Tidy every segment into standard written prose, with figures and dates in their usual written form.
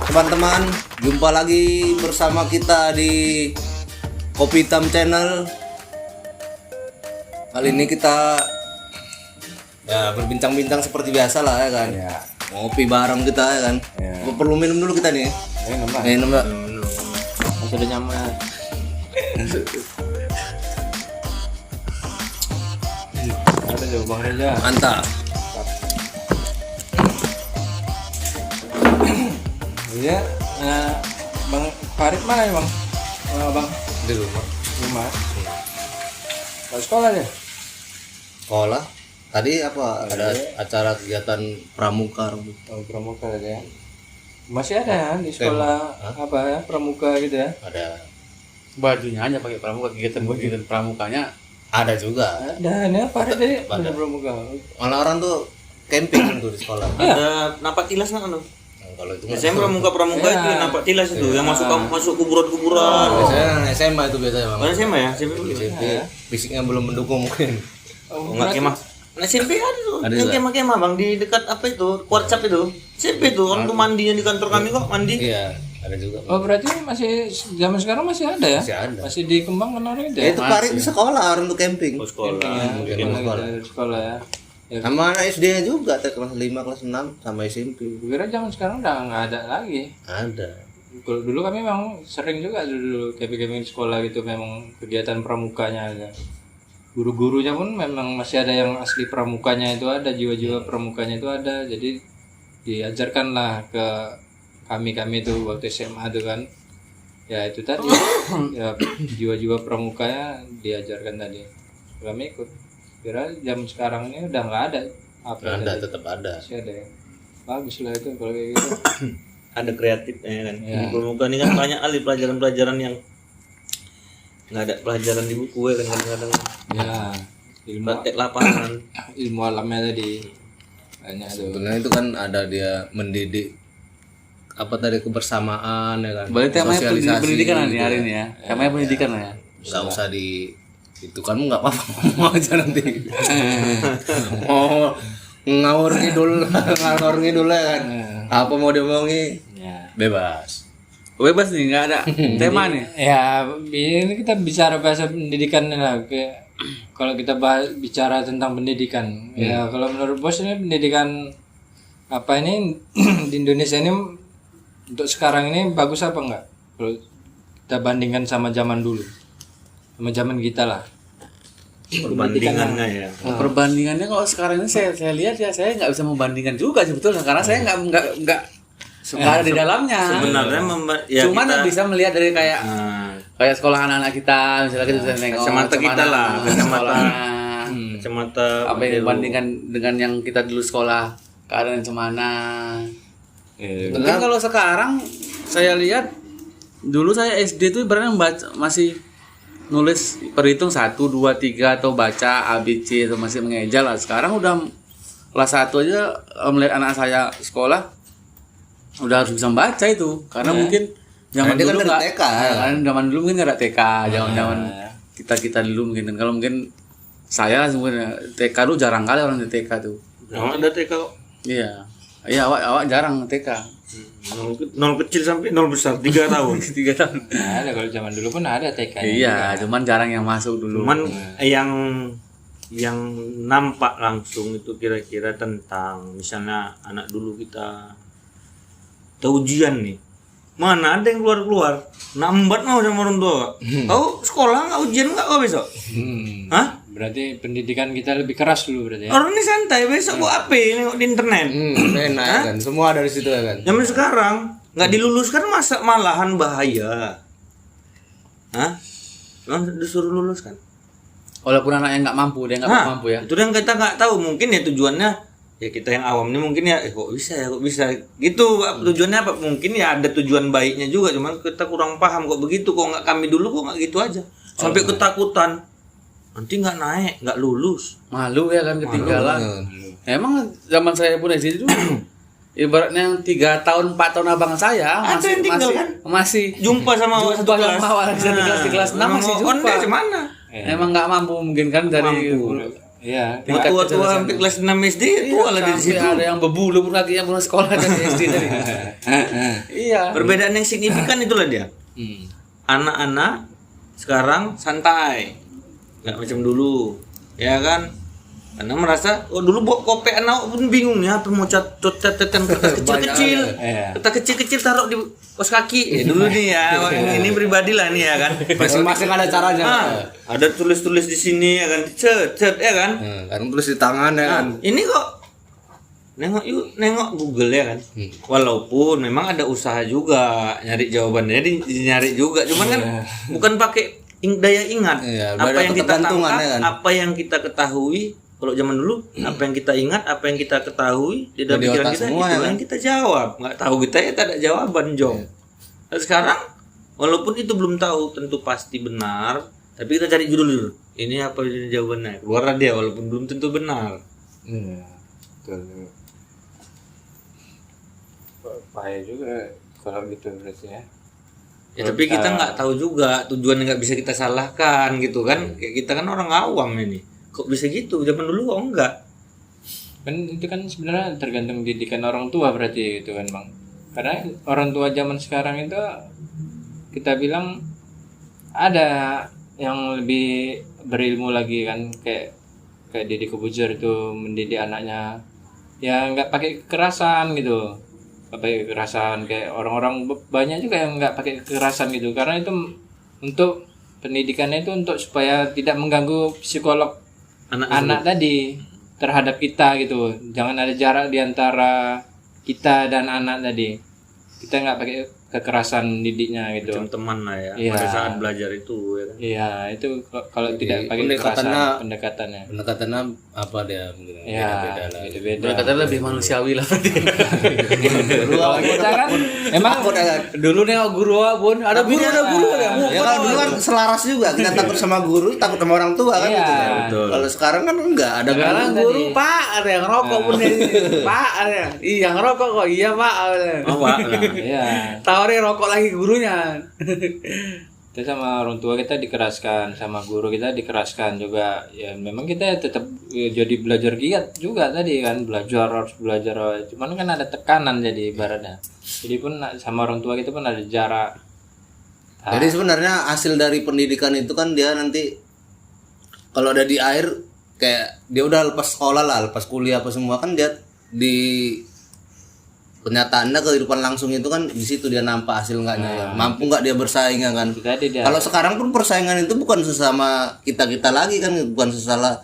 teman-teman, jumpa lagi bersama kita di Kopi Hitam Channel. Kali ini kita ya berbincang-bincang seperti biasa lah ya kan. Ya. Ngopi bareng kita ya kan. Ya. Perlu minum dulu kita nih. Minum Mbak. Sudah nyaman. Ada juga Bang Reza. Mantap. Iya, Bang Farid mana ya Bang? Bang Di rumah. Ke sekolah ya? Sekolah. Tadi apa? Ada acara kegiatan pramuka. Oh, pramuka ya. Masih ada ya di sekolah apa ya pramuka gitu ya? Ada. Bajunya aja pakai pramuka, kegiatan pramukanya Ada juga. Ada nih Farid tadi Ada. ada pramuka. Malah orang tuh camping tuh di sekolah. Ada nampak tilas nggak anu? Nah, kalau itu Saya pramuka Ya. itu nampak tilas itu yang masuk kuburan-kuburan. biasanya SMA itu biasanya Bang. Mana SMA ya? SMP dulu. SMP fisiknya belum mendukung mungkin. Oh, enggak kemah. Nah, SMP ada tuh. Ada Yang juga. kemah-kemah Bang di dekat apa itu? WhatsApp itu. SMP itu orang tuh mandinya di kantor kami kok mandi. Iya, ada juga. Oh berarti masih zaman sekarang masih ada ya? Masih ada. Masih dikembangkan orang itu Ya, ya? itu Farid di sekolah orang tuh camping. Oh, sekolah. Ya, Camping sekolah. dari sekolah ya. Ya, Sama anak SD-nya juga, kelas 5, kelas 6 sama SMP. gue kira zaman sekarang udah nggak ada lagi. Ada. Kalau dulu kami memang sering juga dulu camping-camping di sekolah gitu memang kegiatan pramukanya ada. Guru-gurunya pun memang masih ada yang asli pramukanya itu ada, jiwa-jiwa pramukanya itu ada. Jadi diajarkanlah ke kami itu waktu SMA itu kan. Ya itu tadi ya jiwa-jiwa pramukanya diajarkan tadi. Kami ikut. Kira jam sekarang ini udah nggak ada. Apa Ada, tadi? tetap ada. Masih ada ya. Bagus lah itu kalau kayak gitu. Ada kreatifnya kan. Ya. Di pramuka ini kan banyak kali pelajaran-pelajaran yang nggak ada pelajaran di buku ya kan kadang-kadang Ya ilmu praktek lapangan. ilmu alamnya tadi banyak tuh. Sebetulnya itu kan ada dia mendidik apa tadi kebersamaan ya kan. berarti temanya Sosialisasi pendidikan gitu hari ini ya. Temanya pendidikan ya. Nggak usah di itu kan nggak apa-apa ngomong aja nanti. Mau ngawur ngidul ya kan. Apa mau diomongin Ya. bebas. Bebas nih, nggak ada tema nih. Ya, ini kita bicara bahasa pendidikan lah. Kalau kita bicara tentang pendidikan, ya kalau menurut bos ini pendidikan apa ini di Indonesia ini untuk sekarang ini bagus apa enggak? Kalau kita bandingkan sama zaman dulu, sama zaman kita lah. Perbandingannya ya. Perbandingannya kalau sekarang ini saya lihat ya saya nggak bisa membandingkan juga sebetulnya karena saya nggak ada di dalamnya. Sebenarnya ya Cuman kita bisa melihat dari kayak nah, kayak sekolah anak-anak kita misalnya kita bisa nengok kacamata kita lah, kacamata. sekolahnya, kacamata apa yang dibandingkan dengan yang kita dulu sekolah keadaan semana. Mungkin kalau sekarang saya lihat dulu saya SD tuh ibaratnya masih nulis perhitung 1, 2, 3 atau baca ABC atau masih mengeja lah. Sekarang udah kelas 1 aja melihat anak saya sekolah udah harus bisa membaca itu karena mungkin zaman Karena dia kan dulu dari nggak TK. karena zaman dulu mungkin nggak ada TK zaman kita dulu mungkin kalau mungkin saya sebenarnya TK dulu jarang kali orang di TK tuh. Nah, ada TK kok. Iya awak jarang TK. Nol kecil sampai nol besar 3 tahun. 3 tahun. Nah, ada kalau zaman dulu pun ada TK. Iya cuman jarang yang masuk dulu. Cuman yang nampak langsung itu kira-kira tentang misalnya anak dulu kita tahu ujian nih. Mana ada yang keluar nambat mau sama orang tua. Kau sekolah nggak ujian nggak kau besok? Hah? Berarti pendidikan kita lebih keras dulu berarti ya. Orang ini santai besok kok apa nengok di internet. Enak ya kan. Semua ada di situ ya kan. Zaman sekarang nggak diluluskan masa malahan bahaya. Hah? Langsung disuruh lulus kan? Walaupun anaknya nggak mampu dia nggak mampu ya. Itu yang kita nggak tahu mungkin ya tujuannya ya kita yang awam ini mungkin ya kok bisa gitu tujuannya apa mungkin ya ada tujuan baiknya juga cuman kita kurang paham kok begitu kok nggak kami dulu kok nggak gitu aja sampai ketakutan nanti nggak naik nggak lulus Malu ya kan ketinggalan. Emang zaman saya pun SD dulu ibaratnya yang 3 tahun 4 tahun abang saya Ada yang tinggal, kan? masih jumpa sama awak satu kelas. awal satu kelas di kelas 6 masih jumpa. Onde mana? Emang nggak mampu mungkin kan dari Iya. Yang tua-tua hampir kelas 6 SD tua lah di Sampai situ. ada yang berbulu pun lagi yang pulang sekolah dari SD tadi. Iya. Perbedaan yang signifikan itulah dia. Hmm. Anak-anak sekarang santai, nggak macam dulu, ya kan? Karena merasa, oh dulu bawa kopi anak pun bingung ya, apa mau catatan kertas kecil-kecil, Iya. kertas kecil-kecil taruh di pos kaki. Dulu nih ya, ini pribadi lah nih ya kan. Masing-masing ada caranya. Ada tulis-tulis di sini ya kan, cet ya kan. Kan tulis di tangan ya kan. Ini kok nengok Google ya kan. Walaupun memang ada usaha juga nyari jawabannya, nyari juga. Cuman kan bukan pakai daya ingat. Iya, Apa ada yang kita ketergantungan, tangkap, ya kan? apa yang kita ketahui. Kalau zaman dulu, apa yang kita ingat, apa yang kita ketahui di dalam Di pikiran otak kita, semua, itu ya kan? yang kita jawab. Nggak tahu kita ya tak ada jawaban, Jong. Nah, sekarang walaupun itu belum tahu tentu pasti benar, tapi kita cari judul dulu. Ini apa ini jawabannya? Keluar dia walaupun belum tentu benar. Iya. Betul. Bahaya juga kalau gitu berarti ya. Ya tapi kita nggak tahu juga tujuannya, nggak bisa kita salahkan gitu kan. Kayak kita kan orang awam ini. Kok bisa gitu? Zaman dulu kok enggak. Kan itu kan sebenarnya tergantung didikan orang tua berarti gitu kan Bang. Karena orang tua zaman sekarang itu kita bilang ada yang lebih berilmu lagi kan, kayak Deddy Corbuzier itu mendidik anaknya ya nggak pakai kekerasan gitu, nggak pakai kekerasan. Kayak orang-orang banyak juga yang nggak pakai kekerasan gitu, karena itu untuk pendidikannya itu untuk supaya tidak mengganggu psikolog anak tadi terhadap kita gitu. Jangan ada jarak di antara kita dan anak tadi. Kita nggak pakai kekerasan didiknya gitu. Macam teman lah ya. Iya. Pada saat belajar itu ya kan. Iya, itu kalau tidak pakai kekerasan pendekatannya. Pendekatannya apa dia mungkin Ya, beda-beda lah. beda-beda. Kata lebih manusiawi lah. Kalau kita kan emang Dulu nih guru pun ada guru ya. Ya kalau dulu kan selaras juga, kita takut sama guru, takut sama orang tua kan Iya, gitu kan. betul. Kalau sekarang kan enggak ada Sekarang guru Pak ada yang rokok pun ini. Pak ada yang yang rokok kok iya Pak. Oh, Pak. Nah. iya. Tawarin rokok lagi gurunya. Kita sama orang tua kita dikeraskan, sama guru kita dikeraskan juga. Ya memang kita tetap jadi belajar giat juga tadi kan, harus belajar. Cuman kan ada tekanan jadi ibaratnya. Jadi pun sama orang tua kita pun ada jarak. Jadi sebenarnya hasil dari pendidikan itu kan dia nanti kalau udah di akhir kayak dia udah lepas sekolah lah, lepas kuliah apa semua kan dia di kenyataannya kehidupan langsung itu kan di situ dia nampak hasil enggaknya ya. Mampu nggak dia bersaing ya kan. Tadi dia. Kalau sekarang pun persaingan itu bukan sesama kita lagi kan, bukan sesama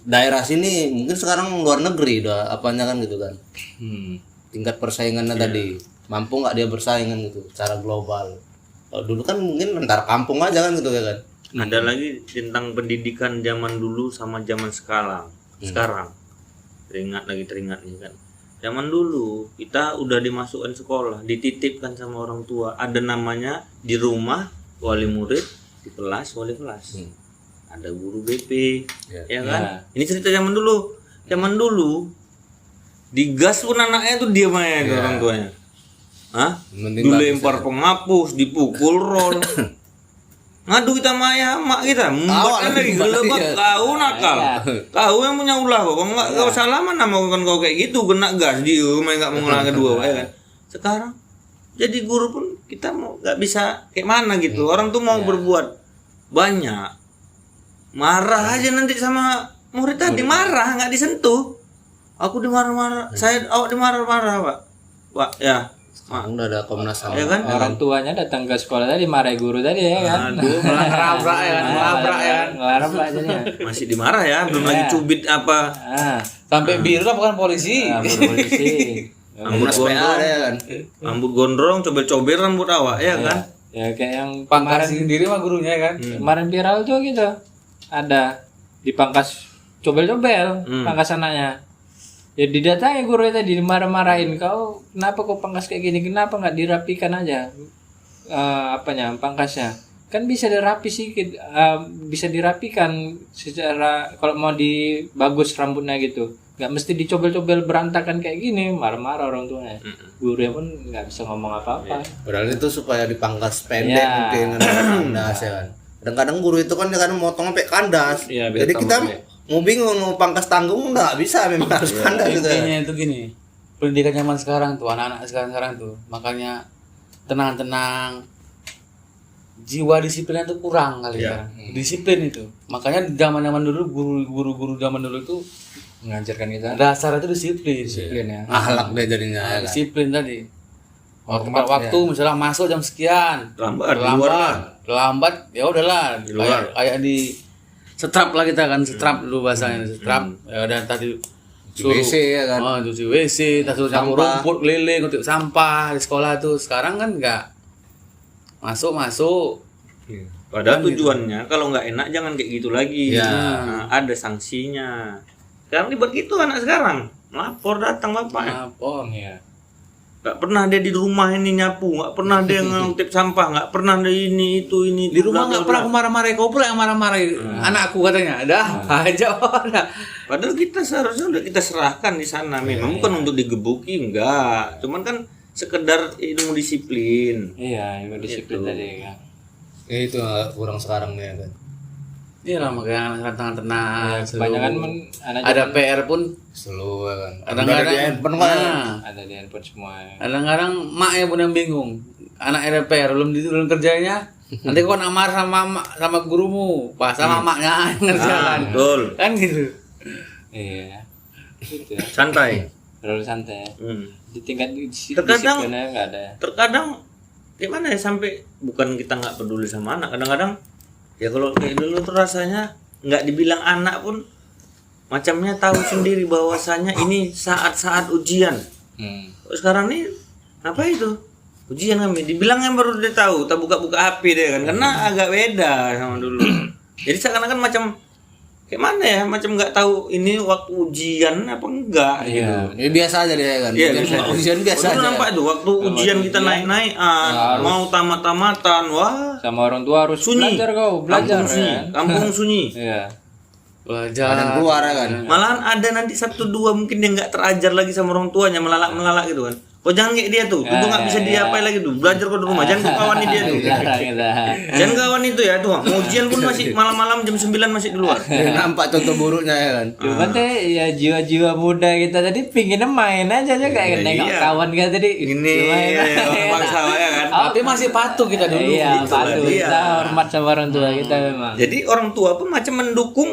daerah sini, mungkin sekarang luar negeri udah apanya kan gitu kan. Tingkat persaingannya tadi mampu nggak dia bersaing kan gitu secara global. Kalau dulu kan mungkin antar kampung aja kan gitu ya kan. Ada lagi tentang pendidikan zaman dulu sama zaman sekarang. Sekarang teringat nih kan. Zaman dulu kita udah dimasukkan sekolah, dititipkan sama orang tua. Ada namanya di rumah wali murid, di kelas wali kelas. Ada guru BP, ya kan? Ini cerita zaman dulu. Zaman dulu digas pun anaknya tuh diam aja tuh orang tuanya. Hah? Dilempar penghapus, dipukul roll. Ngadu kita sama ayah mak kita, membuatkan lagi gelebak kau nakal, kau yang punya ulah kok, nggak kau salah mana mau kan kau kayak gitu kena gas di rumah nggak mau ngulang kedua, ya kan? Sekarang jadi guru pun kita mau nggak bisa kayak mana gitu, orang tuh mau berbuat banyak, marah aja nanti sama murid tadi marah nggak disentuh, aku dimarah-marah, awak dimarah-marah pak, ya. Udah ada Komnas HAM. Ya kan? Orang tuanya datang ke sekolah tadi marahi guru tadi ya kan. Aduh, ngelabrak ya kan. Ngelabrak jadinya. Masih dimarah ya, belum lagi cubit apa. Sampai biru lah bukan polisi. Polisi. Rambut Komnas PA gondrong, ada ya kan. rambut gondrong, cobel-cobel rambut awak ya kan. Ya kayak yang Pangkas sendiri mah gurunya kan. kemarin viral tuh gitu. Ada dipangkas cobel-cobel pangkas anaknya. Ya didatangi guru tadi dimarah-marahin, kau kenapa kau pangkas kayak gini, kenapa nggak dirapikan aja pangkasnya, kan bisa dirapi sedikit, bisa dirapikan secara kalau mau dibagus rambutnya gitu, nggak mesti dicobel-cobel berantakan kayak gini, marah-marah orang tuanya. Gurunya pun nggak bisa ngomong apa-apa. Padahal itu supaya dipangkas pendek mungkin kandas ya kan. Kadang-kadang guru itu kan kadang motong sampai kandas. Iya, Jadi kita mau bingung mau pangkas tanggung nggak bisa, memang harus pandai gitu. Intinya itu gini, pendidikan zaman sekarang tuh, anak-anak sekarang tuh, makanya tenang-tenang, jiwa disiplinnya tuh kurang kali sekarang. Disiplin itu, makanya zaman dulu guru-guru zaman dulu itu mengajarkan kita dasar itu disiplin. disiplin ya. Akhlak deh jadinya. Nah, disiplin tadi. Waktu misalnya masuk jam sekian, Lambat, di luar lah. lambat ya udahlah, Di luar. kayak di setrap lah kita kan, setrap dulu bahasanya, setrap. Ya udah tadi suruh WC ya kan. Oh, cuci WC, suruh campur rumput keliling untuk sampah di sekolah tuh. Sekarang kan enggak. Masuk. Padahal tujuannya kalau nggak enak jangan kayak gitu lagi. Ya. Nah, ada sanksinya. Sekarang dibuat gitu anak sekarang. Lapor datang bapaknya. Lapor. Iya. Nggak pernah dia di rumah ini nyapu, nggak pernah dia ngutip sampah, nggak pernah dia ini itu ini. Di rumah enggak pernah aku marah-marah, kau pula yang marah-marah. Anakku katanya. Dah, aja udah. Padahal kita seharusnya udah kita serahkan di sana. Memang bukan untuk digebuki, enggak. Cuman kan sekedar ilmu disiplin. Iya, itu disiplin tadi kan. Ya, itu kurang sekarang nih kan. Iya lah, makanya anak tenang-tenang. Kebanyakan anak ada PR pun Slow kan. kadang-kadang ada di handphone semua. kadang-kadang maknya pun yang bingung. Anak RPR belum kerjanya. Nanti kau nak marah sama gurumu, pas sama maknya yang ngerjakan. Betul. Kan gitu. Iya. Gitu ya. Santai. Terlalu santai. Di tingkat Terkadang- disiplinnya nggak ada. Terkadang gimana ya, sampai bukan kita nggak peduli sama anak, kadang-kadang ya kalau kayak dulu tuh rasanya nggak dibilang anak pun macamnya tahu sendiri bahwasanya ini saat-saat ujian. Kok sekarang nih apa itu ujian kami dibilangnya baru dia tahu, tak buka-buka HP deh kan, karena agak beda sama dulu. Jadi seakan-akan macam kayak mana ya, macam nggak tahu ini waktu ujian apa enggak gitu. Ini biasa aja deh kan. Iya, biasa. Ujian biasa Waktu aja. nampak tuh waktu ujian kita naik-naikan, mau tamat-tamatan, wah Sama orang tua harus sunyi. belajar Kampung belajar sunyi, ya. kampung sunyi. Iya. Belajar. Kadang keluar ya kan. Malahan ada nanti 1-2 mungkin dia nggak terajar lagi sama orang tuanya, melalak gitu kan. Kok jangan kayak dia tuh, itu nggak bisa diapain lagi tuh. Belajar kok di rumah, jangan kau kawani dia tuh. Dilarang kita. Jangan kawan itu ya tuh. Mau ujian pun masih malam-malam jam 9 masih di luar. Nampak contoh buruknya ya kan. Cuman teh ya jiwa-jiwa muda kita tadi pinginnya main aja kayak nengok iya. kawan kita tadi. Ini Main aja. orang bangsa ya kan. Tapi masih patuh kita dulu. Iya, patuh. Iya. Kita hormat sama orang tua kita memang. Jadi orang tua pun macam mendukung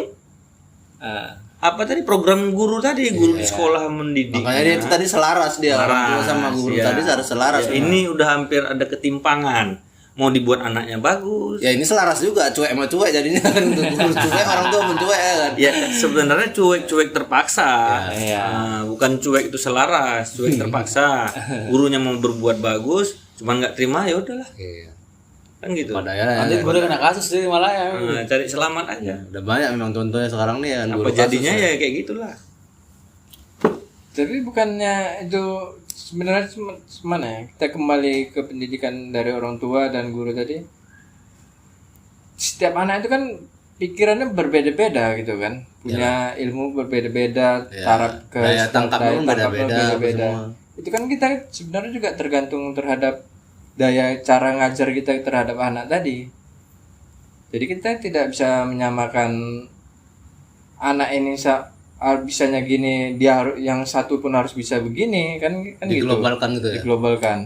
Ah. apa tadi program guru tadi, guru di sekolah mendidik. Makanya dia itu tadi selaras dia orang tua sama guru iya. tadi harus selaras. Ya, ini udah hampir ada ketimpangan. Mau dibuat anaknya bagus. Ya ini selaras juga, cuek sama cuek jadinya kan. Guru cuek, orang tua pun cuek ya kan. Ya sebenarnya cuek-cuek terpaksa. Iya. Nah, bukan cuek itu selaras, cuek terpaksa. Gurunya mau berbuat bagus, cuman nggak terima ya udahlah. Iya. Kan gitu. Padahal Nanti gue udah kena kasus sih malah ya. Nah, cari selamat aja. udah banyak memang contohnya sekarang nih kan. Apa guru jadinya kasus, ya kayak gitulah. Tapi bukannya itu sebenarnya mana ya? Kita kembali ke pendidikan dari orang tua dan guru tadi. Setiap anak itu kan pikirannya berbeda-beda gitu kan. Punya ilmu berbeda-beda, Ya, taraf ke daya tangkapnya pun beda-beda, beda-beda. Itu kan kita sebenarnya juga tergantung terhadap daya cara ngajar kita terhadap anak tadi. Jadi kita tidak bisa menyamakan anak ini bisanya gini, dia harus yang satu pun harus bisa begini kan gitu. diglobalkan gitu ya. Diglobalkan.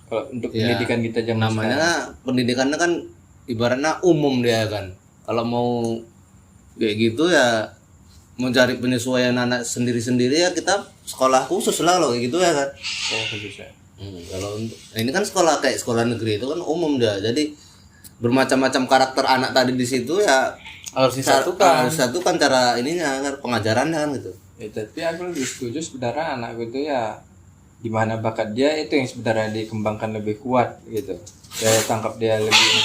Kalau untuk Ya, pendidikan kita zaman sekarang. namanya pendidikannya kan ibaratnya umum dia kan. Kalau mau kayak gitu ya mencari penyesuaian anak sendiri-sendiri ya kita sekolah khusus lah kalau kayak gitu ya kan. Oh, khususnya. Kalau untuk ini kan sekolah kayak sekolah negeri itu kan umum dia. Jadi bermacam-macam karakter anak tadi di situ ya Harus disatukan. harus satukan cara ininya kan, pengajarannya kan gitu. Ya, tapi aku lebih setuju sebenarnya anakku itu ya di mana bakat dia itu yang sebenarnya dikembangkan lebih kuat gitu. Daya tangkap dia lebih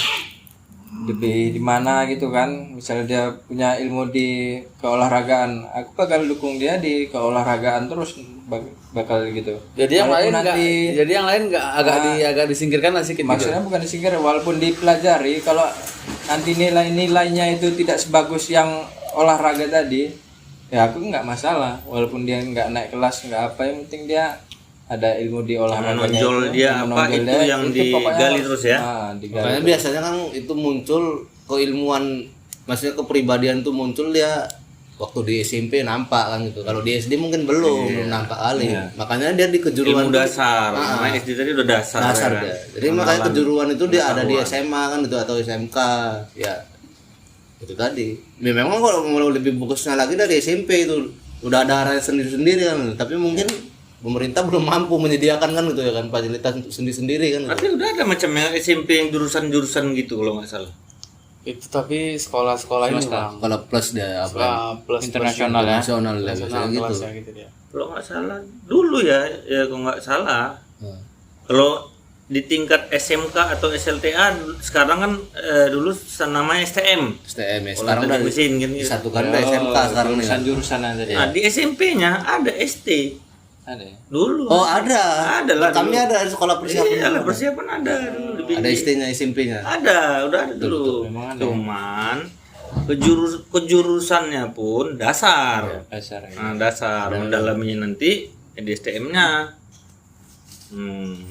di mana gitu kan. Misalnya dia punya ilmu di keolahragaan, aku bakal dukung dia di keolahragaan terus bakal gitu. Jadi yang lain Walaupun enggak agak disingkirkan lah sedikit. maksudnya bukan disingkir, walaupun dipelajari, kalau nanti nilai-nilainya itu tidak sebagus yang olahraga tadi, ya aku nggak masalah. Walaupun dia nggak naik kelas nggak apa, yang penting dia ada ilmu di olahraganya. Menonjol dia apa itu yang digali terus ya. Digali. Makanya biasanya kan itu muncul keilmuan, maksudnya kepribadian itu muncul dia waktu di SMP nampak kan gitu. Kalau di SD mungkin belum nampak kali. Makanya dia di kejuruan ilmu dasar. Karena SD tadi udah dasar kan. dia. Jadi makanya kejuruan itu dia ada di SMA kan itu atau SMK. Ya. Itu tadi. Ya, memang kalau mau lebih bagusnya lagi dari SMP itu udah ada arahnya sendiri-sendiri kan. Tapi mungkin pemerintah belum mampu menyediakan kan gitu ya kan fasilitas untuk sendiri-sendiri kan. Tapi udah ada macamnya SMP yang jurusan-jurusan gitu kalau nggak salah. Itu tapi sekolah-sekolah ini Bang. Kalau plus dia apa? Plus Internasional ya. Nasional ya biasanya gitu. kelasnya gitu dia. Kalau nggak salah dulu ya kalau nggak salah. Kalau di tingkat SMK atau SLTA sekarang kan dulu namanya STM. STM ya. Sekarang udah mesin kan gitu. disatukan udah SMK sekarang nih. Kan? Jurusan tadi. Nah, di SMP-nya ada ST. Ada ya? Dulu. Oh ada. Ada lah. Kami ada sekolah persiapan. Iya, lah, persiapan ada dulu di Ada ST-nya SMP-nya. Ada, udah ada dulu. memang ada. Cuman kejurusannya pun dasar. Dasar ya. Nah, dasar mendalaminya nanti di STM-nya.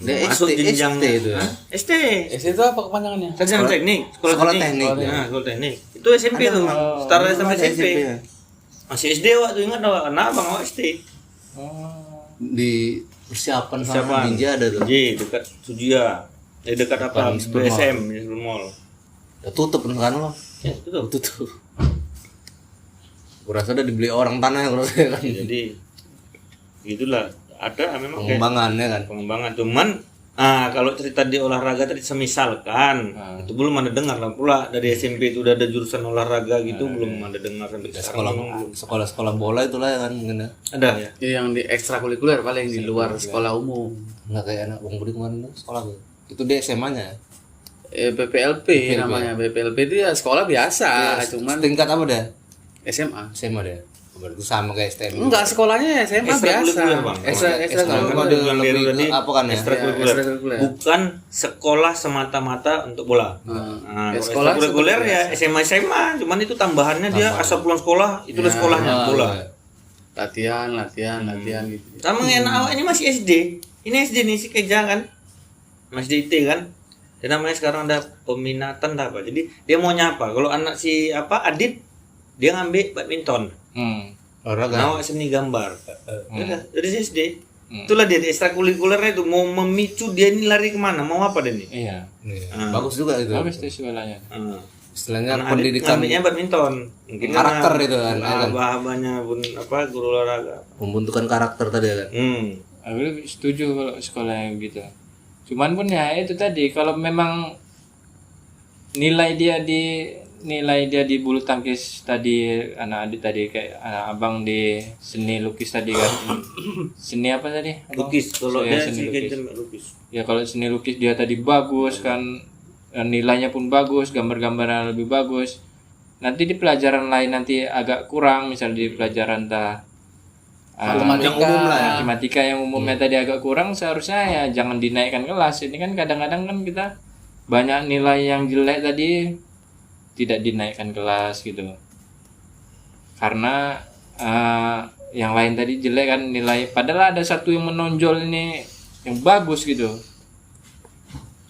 Dia Masuk ST jenjang itu ya. ST. SD itu apa kepanjangannya? Sarjana teknik, Sekolah teknik. Nah, sekolah teknik. Itu SMP tuh. Setara sama SMP. Masih SD waktu ingat awak, kenapa awak SD? Di persiapan sama Persiapan. Binjai ada tuh. Ji, dekat Sujia. Dekat apa? Sebelum BSM, sebelum mall. Udah tutup kan lo. Ya, itu tuh. Tutup. Gua rasa udah dibeli orang tanah kalau saya kan. Jadi gitulah, ada memang kayak Pengembangannya kan. pengembangan. Cuman kalau cerita di olahraga tadi semisalkan itu belum ada dengar lah pula dari SMP itu udah ada jurusan olahraga gitu belum ada dengar sampai sekarang. Memang belum. Sekolah bola itulah ya kan mungkin ya. Ada ya. Ya, yang di ekstrakurikuler paling di luar sekolah umum. Enggak kayak anak Bang Budi kemarin tuh sekolah tuh. Itu dia SMA-nya. BPLP namanya. BPLP itu ya sekolah biasa, cuman Tingkat apa dia? SMA. SMA dia. Berarti sama kayak STM. Enggak, sekolahnya SMA biasa. Ekstrakurikuler, Bang. Ekstrakurikuler. Ada lebih apa kan ya? Ekstrakurikuler. Ekstrakurikuler. Bukan sekolah semata-mata untuk bola. Ya, Kalau sekolah ekstrakurikuler seperti ya SMA, cuman itu tambahannya dia asal pulang sekolah itu udah sekolahnya bola. Latihan gitu. Sama enak awak ini masih SD. Ini SD nih si Keja kan. Masih IT kan. Dan namanya sekarang ada peminatan apa. Jadi dia mau nyapa. Kalau anak si Adit dia ngambil badminton. Olahraga. Awak seni gambar. Udah, dari SD. Itulah dia di ekstrakurikulernya itu mau memicu dia ini lari kemana, mau apa dia nih? Iya. Bagus juga itu. Bagus tuh sekolahnya. Istilahnya Anak Adit pendidikan ngambilnya badminton. Mungkin karakter karena itu kan. abah-abahnya pun guru olahraga. Pembentukan karakter tadi kan. Aku setuju kalau sekolah yang gitu. Cuman pun ya itu tadi kalau memang nilai dia di bulu tangkis tadi anak Adit tadi kayak anak abang di seni lukis tadi kan. Seni apa tadi? Abang? Lukis kalau Saya dia seni si lukis. Keja lukis. Ya kalau seni lukis dia tadi bagus kan, nilainya pun bagus, gambar-gambarnya lebih bagus. Nanti di pelajaran lain nanti agak kurang, misalnya di pelajaran matematika yang umumnya tadi agak kurang, seharusnya ya jangan dinaikkan kelas. Ini kan kadang-kadang kan kita banyak nilai yang jelek tadi tidak dinaikkan kelas gitu. Karena yang lain tadi jelek kan nilai, padahal ada satu yang menonjol ini yang bagus gitu.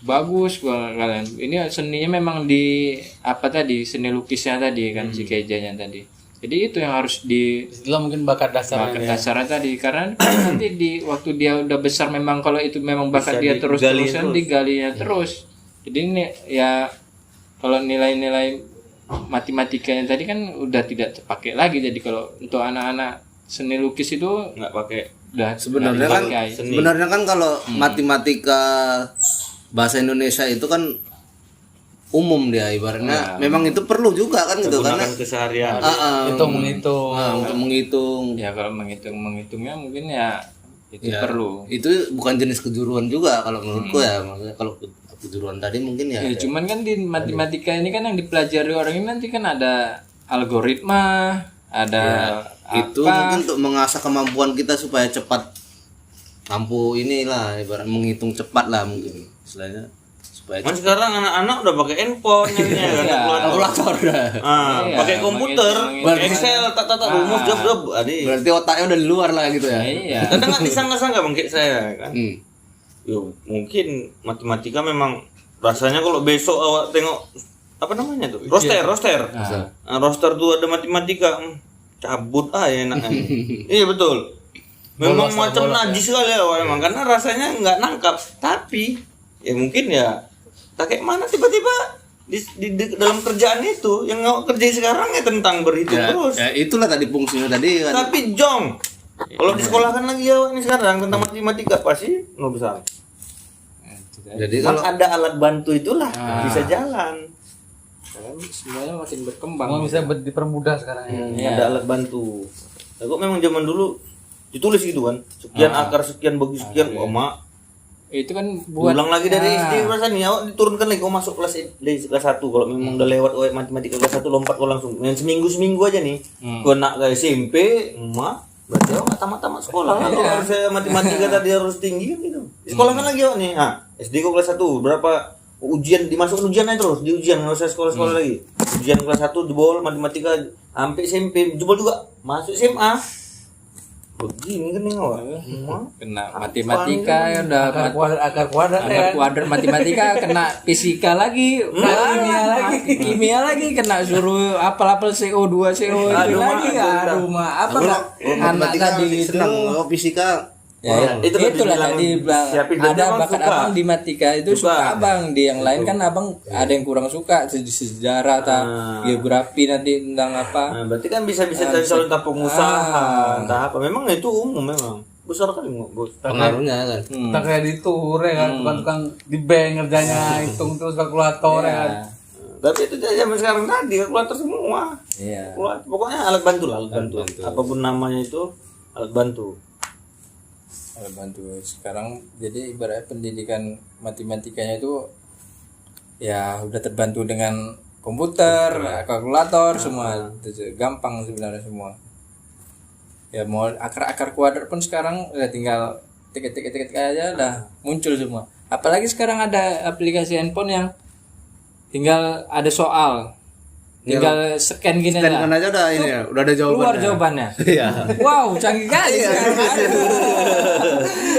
Bagus kalian. Ini seninya memang di apa tadi? Seni lukisnya tadi kan si Kejanya tadi. Jadi itu yang harus Itulah mungkin bakat dasarnya. Tadi karena nanti di waktu dia udah besar memang kalau itu memang bakat dia terus-terusan digalinya terus. Jadi ini ya kalau nilai-nilai matematikanya tadi kan udah tidak terpakai lagi. Jadi kalau untuk anak-anak seni lukis itu Nggak pakai. udah Sebenarnya kan kalau matematika bahasa Indonesia itu kan umum dia ibaratnya memang itu perlu juga kan gitu karena keseharian. Menghitung. Untuk menghitung. ya kalau menghitungnya mungkin ya itu perlu. Itu bukan jenis kejuruan juga kalau menurutku ya. Maksudnya kalau kejuruan tadi mungkin ya. Ya, cuman kan di matematika ini kan yang dipelajari orang ini nanti kan ada algoritma, ada itu mungkin untuk mengasah kemampuan kita supaya cepat mampu inilah ibarat menghitung cepat lah mungkin istilahnya supaya Kan sekarang anak-anak udah pakai handphone nyarinya kan. kalkulator dah. Pakai komputer, pakai Excel, tak rumus job. Berarti otaknya udah di luar lah gitu ya. iya. Kadang nggak disangka-sangka bang kayak saya kan. Yo, mungkin matematika memang rasanya kalau besok awak tengok apa namanya tuh roster. Roster tuh ada matematika. cabut enaknya. Iya betul. Memang macam najis sekali ya memang karena rasanya nggak nangkap. Tapi ya mungkin ya tak kayak mana tiba-tiba di dalam kerjaan itu yang nggak kerja sekarang ya tentang berhitung terus. Ya itulah tadi fungsinya tadi kan. Tapi jong, kalau disekolahkan lagi ya ini sekarang tentang matematika pasti nol besar. Jadi Kalau kalau ada alat bantu itulah bisa jalan. Semuanya makin berkembang. Mau bisa dipermudah sekarang ya. Ada alat bantu. Nah, kok memang zaman dulu ditulis gitu kan, sekian akar sekian bagi sekian, mak. Itu kan buat Ulang lagi dari SD perasaan nih, awak diturunkan lagi, kau masuk kelas 1 kalau memang udah lewat matematika kelas 1 lompat kau langsung. Yang seminggu aja nih, kau nak ke SMP, mak, berarti awak nggak tamat sekolah. Kalau harus saya matematika tadi harus tinggi kan gitu. Sekolah kan lagi awak nih, SD kau kelas 1 berapa ujian dimasukin ujiannya terus di ujian nggak usah sekolah lagi. Ujian kelas 1 jebol matematika sampai SMP jebol juga masuk SMA. Begini kan nih awak. kena matematika ya udah Akar kuadrat akar kuadrat matematika, kena fisika lagi, kimia lagi kena suruh apel CO2 itu lagi. Aduh mah apa nggak anak tadi itu senang fisika. ya, itulah tadi bilang ada bakat abang di matika itu suka abang, di yang lain kan abang ada yang kurang suka sejarah atau geografi nanti tentang apa. Nah, berarti kan bisa cari soal tentang pengusaha, entah apa. Memang itu umum memang. Besar kali bos. Pengaruhnya kan. Tak kayak di tour ya kan, tukang di bank ngerjanya hitung terus kalkulator ya kan. Tapi itu zaman sekarang tadi kalkulator semua. Iya. Pokoknya alat bantu lah, alat bantu. Apapun namanya itu alat bantu. Bantu sekarang jadi ibarat pendidikan matematikanya itu ya udah terbantu dengan komputer, kalkulator semua gampang sebenarnya semua. Ya mau akar kuadrat pun sekarang udah tinggal tik aja udah muncul semua. Apalagi sekarang ada aplikasi handphone yang tinggal ada soal, tinggal scan gini aja. Scan aja udah ini ya, udah ada jawabannya. Keluar jawabannya. Iya. Wow, canggih kali sekarang.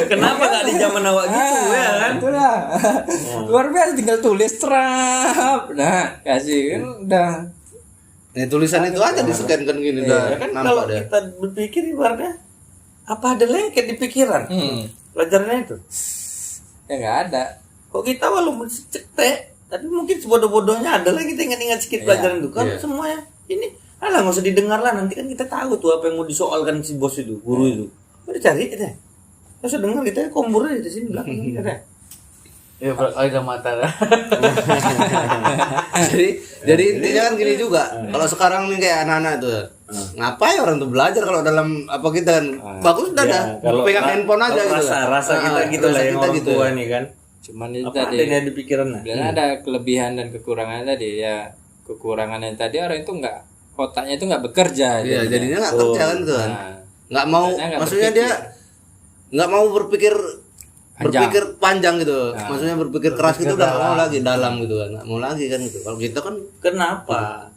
Kenapa nggak di zaman awak gitu ya kan? Itulah. Luar biasa, tinggal tulis terap. Nah, kasih kan udah. Ini tulisan itu aja di scan kan gini udah Ya kan kalau nampak deh. kita berpikir ibaratnya apa ada lengket di pikiran pelajarannya itu? Ya nggak ada. Kok kita walaupun cetek tapi mungkin sebodoh-bodohnya ada lagi kita ingat-ingat sedikit pelajaran itu kan semuanya ini alah nggak usah didengar lah, nanti kan kita tahu tuh apa yang mau disoalkan si bos itu, guru itu. Udah cari deh, nggak usah dengar, kita kumpul aja di sini belakang ada. Ya berkali mata dah. jadi intinya kan gini juga. Kalau sekarang nih kayak anak-anak tuh, ngapain orang tuh belajar kalau dalam apa kita kan bagus udah dah, pegang handphone aja gitu. Rasa kita gitu lah yang orang tua nih kan. Cuman itu Apa tadi. adanya di pikiran lah. Dan ada kelebihan dan kekurangan tadi ya. Kekurangannya tadi orang itu nggak, otaknya itu nggak bekerja. Iya, jadinya nggak kerja kan tuh kan. Nah, Nggak mau, otaknya nggak maksudnya berpikir. dia nggak mau berpikir panjang gitu. Maksudnya berpikir keras gitu udah nggak mau lagi dalam gitu kan. Nggak mau lagi kan gitu. Kalau kita kan Kenapa?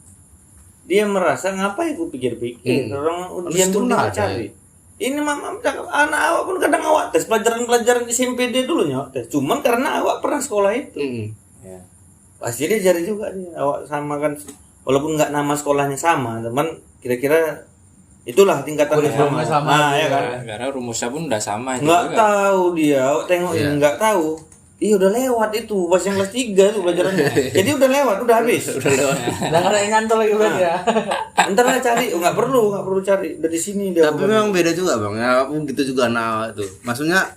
Dia merasa ngapain gue pikir-pikir orang ujian Harus pun dia tunai, cari. Ini mama anak awak pun kadang awak tes pelajaran-pelajaran di SMP dia dulu awak tes. Cuman karena awak pernah sekolah itu. ya. Pasti dia cari juga dia. Awak sama kan walaupun nggak nama sekolahnya sama, teman kira-kira itulah tingkatannya sama. Nah, ya kan. Karena rumusnya pun udah sama itu Nggak juga. tahu dia, awak tengok ini nggak tahu. Iya udah lewat itu pas yang kelas 3 tuh pelajarannya. Jadi udah lewat, udah habis. Udah ada yang nyantol lagi berarti ya. Ntar lah cari, nggak perlu cari dari sini dia. tapi memang beda juga bang. Ya aku gitu juga anak tuh. Maksudnya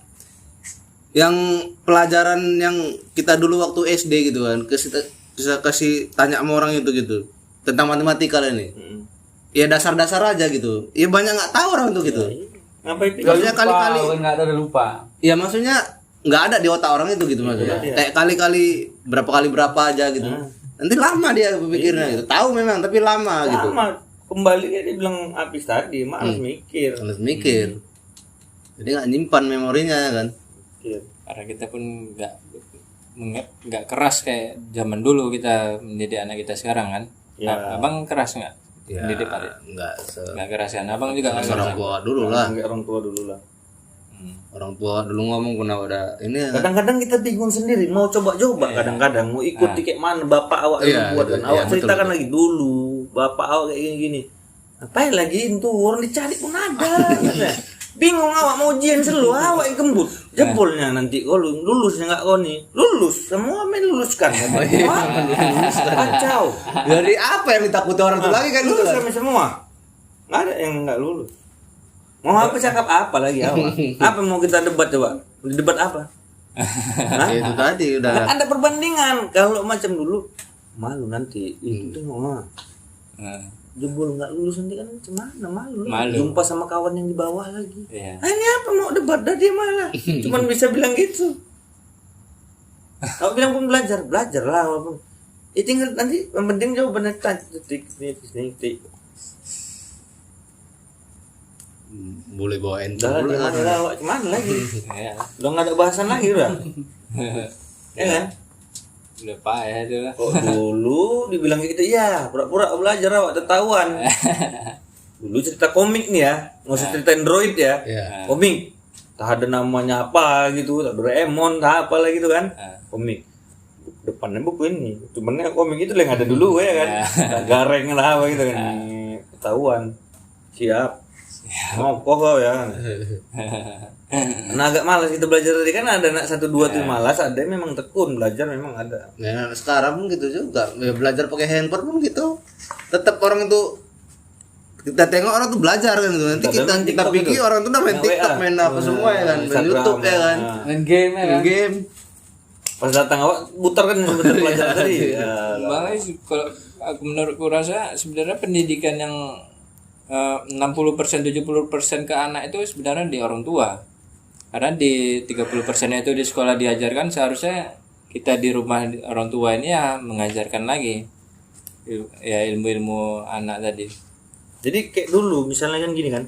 yang pelajaran yang kita dulu waktu SD gitu kan, bisa kasih tanya sama orang itu gitu tentang matematika lah ini. Ya dasar-dasar aja gitu. Ya banyak nggak tahu orang tuh gitu. Ngapain Maksudnya kali-kali. Nggak ada udah lupa. Ya maksudnya nggak ada di otak orang itu gitu maksudnya. Kayak kali-kali berapa aja gitu. Nanti lama dia berpikirnya gitu. Tahu memang tapi lama gitu. sama kembali kayak dia bilang Apis tadi, harus mikir. Harus mikir. Jadi nggak nyimpan memorinya kan. Karena kita pun nggak keras kayak zaman dulu kita mendidik anak kita sekarang kan. Abang keras nggak? Ya, Mendidik Pak? Nggak keras kan? Abang juga nggak keras. orang tua dulu lah. Kayak orang tua dulu lah. Orang tua dulu ngomong kenapa udah ini kan. Kadang-kadang kita bingung sendiri, mau coba-coba kadang-kadang mau ikut kayak mana bapak awak yang buat kan. Awak ceritakan lagi dulu, bapak awak kayak gini-gini. Apa lagi itu orang dicari pun ada. Bingung awak mau ujian selalu awak yang kembut. Jebolnya nanti kau lulus enggak kau nih? Lulus, semua main luluskan. Kacau. Jadi apa yang ditakuti orang itu lagi kan gitu Lulus kan? kami semua. Enggak ada yang enggak lulus. Mau apa cakap apa lagi awak? Apa mau kita debat coba? Debat apa? Hah? Ya, itu tadi udah. Ada perbandingan. Kalau macam dulu malu nanti itu mau jebol nggak lulus nanti kan gimana malu. Jumpa sama kawan yang di bawah lagi. Iya. Ini apa mau debat dah dia malah. Cuman bisa bilang gitu. Kalau bilang pun belajar lah walaupun. Tinggal nanti yang penting jawabannya titik. Boleh bawa enter Dah dulu kan. gimana lagi? Iya. Udah nggak ada bahasan lagi udah. Ya kan? Udah payah itu lah. Kok dulu dibilang kayak gitu, ya pura-pura belajar awak ketahuan. Dulu cerita komik nih ya, nggak usah cerita Android ya. Iya. Komik, tak ada namanya apa gitu, tak Doraemon, tak apa lagi gitu kan. Komik, depannya buku ini, cuman komik itu yang ada dulu ya kan. Tak gareng lah apa gitu kan. Ketahuan, siap. Ngokoh kau ya. Nah agak malas kita belajar tadi kan ada anak 1, 2 tuh malas, ada yang memang tekun belajar memang ada. Ya, sekarang pun gitu juga. Ya, belajar pakai handphone pun gitu. Tetap orang itu kita tengok orang tuh belajar kan gitu. Nanti kita pikir orang tuh udah main TikTok, main apa semua ya kan, main YouTube ya kan. Main game ya kan. Game. Pas datang awak putar kan sebentar belajar tadi. Bang, kalau aku menurutku rasa sebenarnya pendidikan yang 60% 70% ke anak itu sebenarnya di orang tua. Karena di 30% itu di sekolah diajarkan, seharusnya kita di rumah orang tua ini ya mengajarkan lagi ya ilmu-ilmu anak tadi. Jadi kayak dulu misalnya kan gini kan.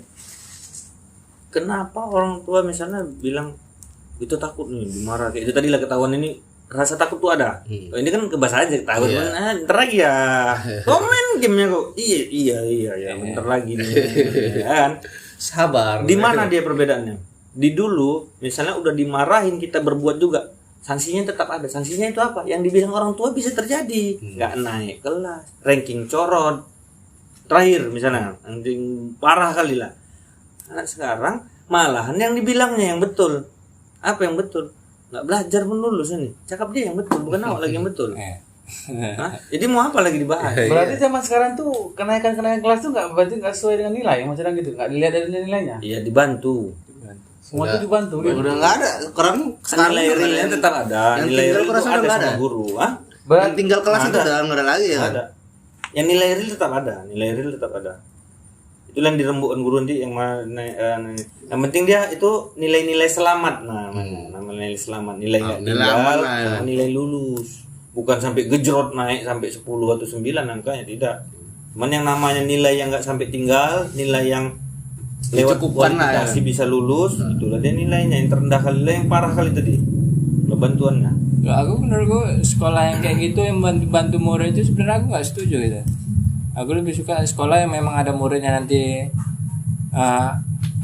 Kenapa orang tua misalnya bilang itu takut nih dimarah kayak itu tadi lah ketahuan ini rasa takut tuh ada. Oh, ini kan kebas aja takut ntar lagi ya. Komen gamenya kok. Iya bentar lagi nih. Ya kan? Sabar. Di mana dia perbedaannya? Di dulu misalnya udah dimarahin kita berbuat juga. Sanksinya tetap ada. Sanksinya itu apa? Yang dibilang orang tua bisa terjadi. Nggak naik kelas, ranking corot. Terakhir misalnya, ranking parah kali lah. Anak sekarang malahan yang dibilangnya yang betul. Apa yang betul? Nggak belajar pun lulus ini. Cakap dia yang betul, bukan awak lagi yang betul. Hah? Jadi mau apa lagi dibahas? Berarti zaman sekarang tuh kenaikan kelas tuh berarti nggak sesuai dengan nilai macam gitu, nggak dilihat dari nilainya. Iya dibantu. Semua tuh dibantu. Udah nggak ada. Sekarang Nilai realnya tetap ada. Yang Nilai tinggal real kelas itu udah ada nggak sama ada. guru. Hah? yang tinggal kelas itu udah nggak ada lagi ya kan? Ada. Yang nilai real tetap ada. Nilai real tetap ada. Itu yang dirembukkan guru nanti yang mana yang penting dia itu nilai-nilai selamat. Nah, nama nilai selamat, nilai nggak tinggal, sama nilai lulus. Bukan sampai gejrot naik sampai 10 atau 9 angkanya tidak. Cuman yang namanya nilai yang nggak sampai tinggal, nilai yang lewat kualifikasi bisa lulus, itulah dia nilainya yang terendah kali lah, yang parah kali tadi. Bantuannya. Aku menurutku sekolah yang kayak gitu yang bantu murid itu sebenarnya aku nggak setuju gitu. Aku lebih suka sekolah yang memang ada muridnya nanti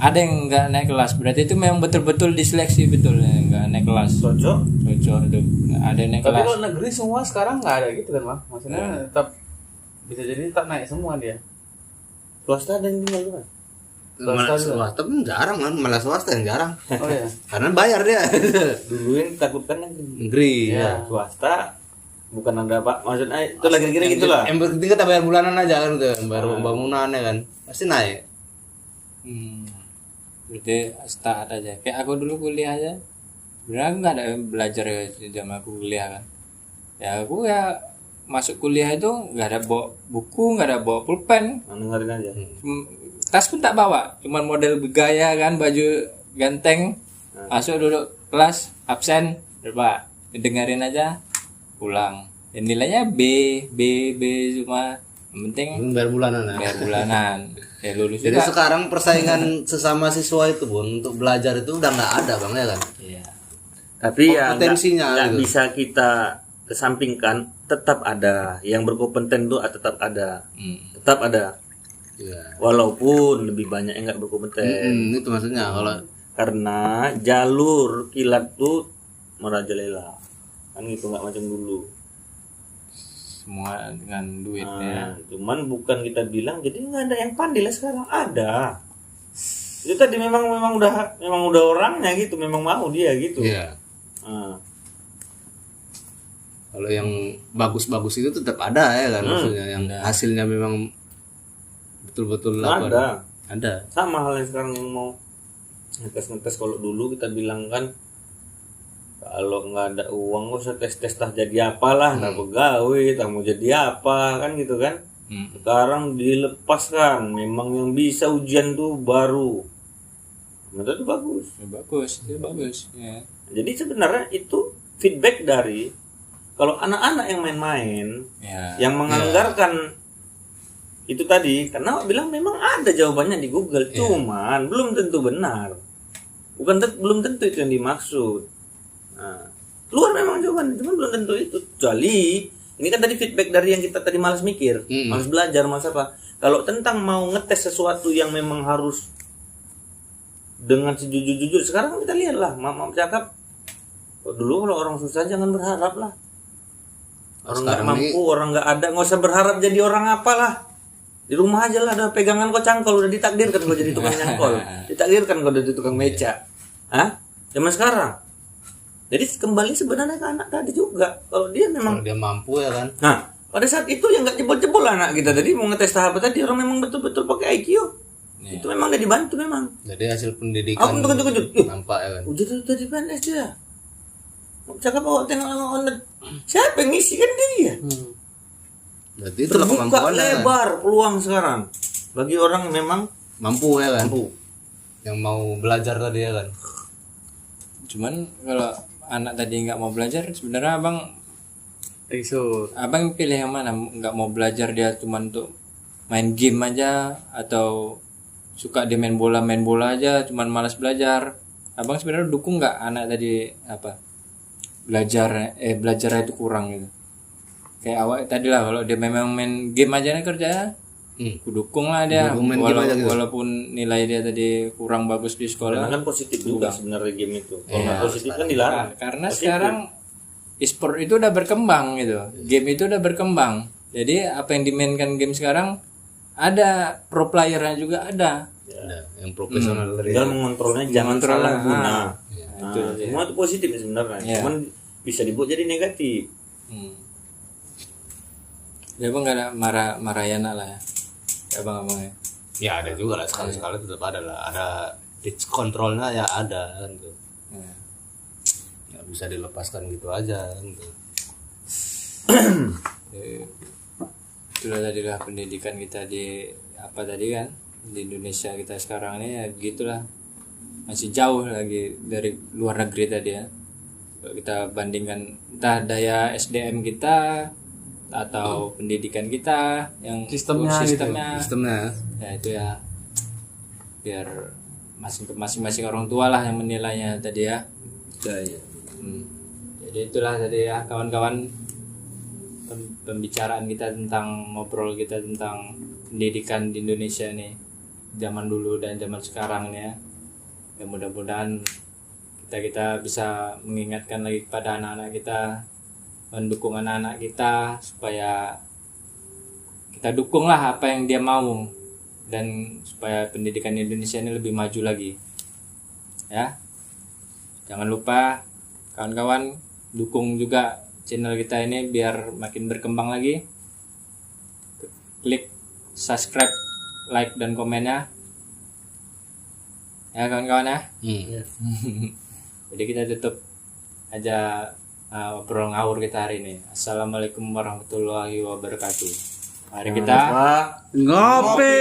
ada yang nggak naik kelas, berarti itu memang betul-betul diseleksi betul ya, nggak naik kelas. Cocok itu nggak ada naik Tapi kelas. kalau negeri semua sekarang nggak ada gitu kan Bang, maksudnya tetap bisa jadi tetap naik semua dia. Swasta ada yang tinggal kan? Swasta pun jarang kan, malah swasta yang jarang. Oh iya. Karena bayar dia. Dulu yang ditakutkan yang Negeri. ya, swasta bukan ada apa maksudnya itu lagi kira gitulah. Yang penting kita bayar bulanan aja kan tuh, bayar bangunan ya kan. Pasti naik. Berarti start aja. Kayak aku dulu kuliah aja. Sebenarnya aku nggak ada belajar ya zaman aku kuliah kan. Ya aku ya masuk kuliah itu nggak ada bawa buku, nggak ada bawa pulpen. Dengerin aja. Tas pun tak bawa, cuman model bergaya kan, baju ganteng. Masuk duduk kelas, absen, coba dengerin aja, pulang. Dan nilainya B cuma yang penting Bayar bulanan ya. bayar bulanan. Ya lulus Jadi juga. sekarang persaingan sesama siswa itu Bun untuk belajar itu udah nggak ada Bang ya kan. Iya. Tapi ya Kompetensinya nggak gitu. bisa kita kesampingkan, tetap ada yang berkompeten tuh tetap ada. Tetap ada. Iya. Walaupun lebih banyak yang nggak berkompeten. Itu maksudnya kalau Karena jalur kilat tuh merajalela. Kan gitu nggak macam dulu. semua dengan duit ya. Cuman bukan kita bilang jadi nggak ada yang pandai lah, sekarang ada. Itu tadi memang udah orangnya gitu, memang mau dia gitu. Iya. Kalau yang bagus-bagus itu tetap ada ya kan, maksudnya yang hasilnya memang betul-betul Ada. Ada. Sama halnya sekarang yang mau ngetes. Kalau dulu kita bilang kan, kalau nggak ada uang nggak usah tes lah, jadi apalah, nggak pegawai, tak mau jadi apa kan gitu kan. Sekarang dilepaskan, memang yang bisa ujian tuh baru. Menurut itu bagus. Itu bagus ya. Jadi sebenarnya itu feedback dari kalau anak-anak yang main-main, yang menganggarkan itu tadi, karena bilang memang ada jawabannya di Google, cuman belum tentu benar. Belum tentu itu yang dimaksud. Nah, keluar memang jawaban, cuman belum tentu itu. Kecuali ini kan tadi feedback dari yang kita tadi malas mikir, malas belajar, malas apa. Kalau tentang mau ngetes sesuatu yang memang harus dengan sejujur-jujur, sekarang kita lihat lah, mama cakap, dulu kalau orang susah jangan berharap lah. Orang nggak mampu, orang nggak ada, nggak usah berharap jadi orang apalah. Di rumah aja lah, ada pegangan kok cangkol, udah ditakdirkan kau jadi tukang cangkol, ditakdirkan kau jadi tukang meja. Zaman sekarang. Jadi kembali sebenarnya ke anak tadi juga, kalau dia memang Kalau dia mampu ya kan. Nah, pada saat itu yang nggak jebol-jebol anak kita tadi mau ngetes tahap tadi, orang memang betul-betul pakai IQ. Itu memang udah dibantu memang. Jadi hasil pendidikan nampak ya kan. Udah tadi PNS dia. Mau cakap awak tengok online. Siapa yang ngisi kan dia? Berarti itulah Terbuka kemampuan lebar peluang sekarang bagi orang yang memang mampu ya kan. mampu. Yang mau belajar tadi ya kan. Cuman kalau anak tadi nggak mau belajar, sebenarnya abang pilih yang mana? Nggak mau belajar dia cuma untuk main game aja, atau suka dia main bola aja cuman malas belajar? Abang sebenarnya dukung nggak anak tadi belajar itu kurang gitu? Kayak awak tadi lah, kalau dia memang main game aja nih kerjanya, ku dukung lah dia, walaupun nilai dia tadi kurang bagus di sekolah. Karena kan positif juga sebenarnya game itu. Kalau nggak positif kan dilarang. Karena sekarang e-sport itu udah berkembang gitu, game itu udah berkembang. Jadi apa yang dimainkan game sekarang, ada pro playernya juga ada. Ada yang profesional dari. Tinggal mengontrolnya jangan salah guna. Itu semua itu positif sebenarnya. Cuman bisa dibuat jadi negatif. Ya bang, nggak ada marah-marahnya lah ya, abang-abangnya. Ya ada juga lah, sekali-sekali tetap ada lah. Ada kontrolnya ya ada kan tuh. Nggak bisa dilepaskan gitu aja kan tuh. Itulah tadi lah pendidikan kita di di Indonesia kita sekarang ini ya gitulah, masih jauh lagi dari luar negeri tadi ya. Kalau kita bandingkan entah daya SDM kita atau pendidikan kita yang sistemnya ya itu ya, biar masing-masing orang tua lah yang menilainya tadi ya. Jadi itulah tadi ya kawan-kawan, pembicaraan kita ngobrol kita tentang pendidikan di Indonesia nih, zaman dulu dan zaman sekarang nih ya. Ya mudah-mudahan kita bisa mengingatkan lagi kepada anak-anak kita, mendukung anak-anak kita supaya kita dukunglah apa yang dia mau, dan supaya pendidikan Indonesia ini lebih maju lagi ya. Jangan lupa kawan-kawan dukung juga channel kita ini biar makin berkembang lagi. Klik subscribe, like dan komennya ya kawan-kawan ya. Jadi kita tutup aja obrolan ngawur kita hari ini. Assalamualaikum warahmatullahi wabarakatuh. Mari kita ngopi.